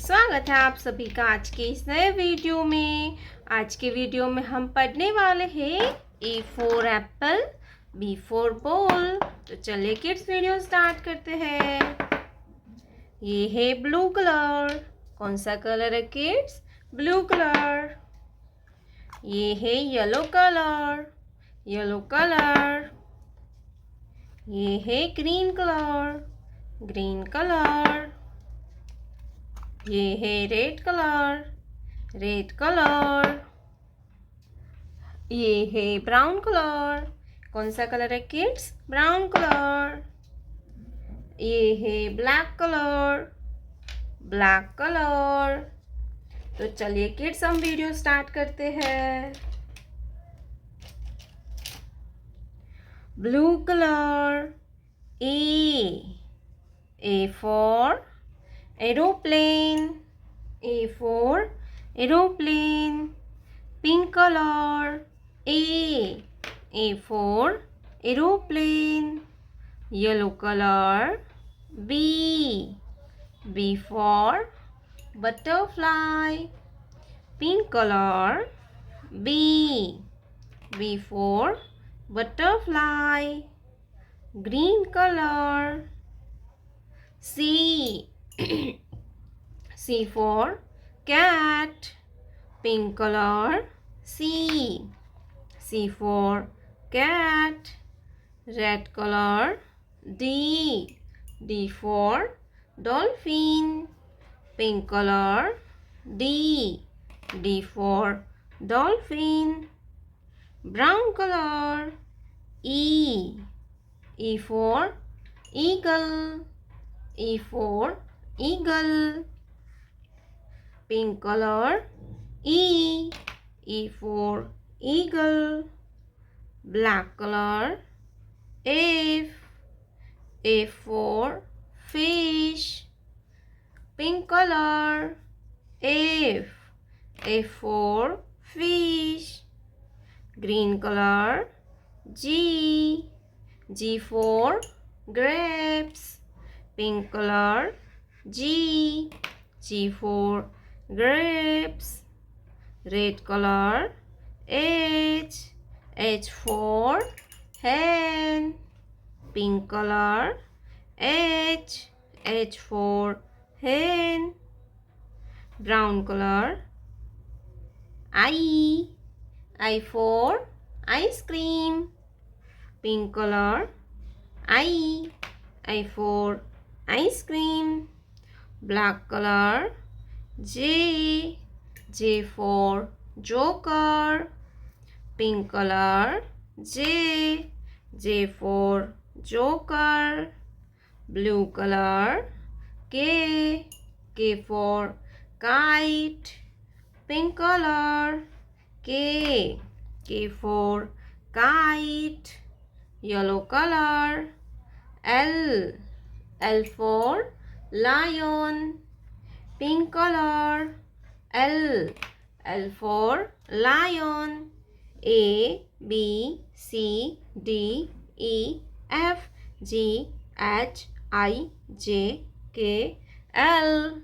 स्वागत है आप सभी का आज के इस नए वीडियो में। आज के वीडियो में हम पढ़ने वाले हैं A for Apple, B for ball. तो चलिए किड्स वीडियो स्टार्ट करते हैं। ये है ब्लू कलर। कौन सा कलर है किड्स? Blue colour. ये है येलो कलर, येलो कलर। ये है ग्रीन कलर, ग्रीन कलर। ये है रेड कलर, रेड कलर। ये है ब्राउन कलर। कौन सा कलर है किड्स? Brown colour. ये है ब्लैक कलर, ब्लैक कलर। तो चलिए किड्स हम वीडियो स्टार्ट करते हैं। Blue colour. A for aeroplane, A for aeroplane. Pink color, A for aeroplane. Yellow color, B for butterfly. Pink color, B for butterfly. Green color, C for cat. Pink color, C for cat. Red color, D for dolphin. Pink color, D for dolphin. Brown color, E for eagle. E for eagle. Pink color, E for eagle. Black color, F for fish. Pink color, F for fish. Green color, G for grapes. Pink color, G for grapes. Red color, H for hen. Pink color, H for hen. Brown color, I for ice cream. Pink color, I for ice cream. Black color, J for joker. Pink color, J for joker. Blue color, K for kite. Pink color, K for kite. Yellow color, L for lion. Pink color, L for lion. A B C D E F G H I J K L.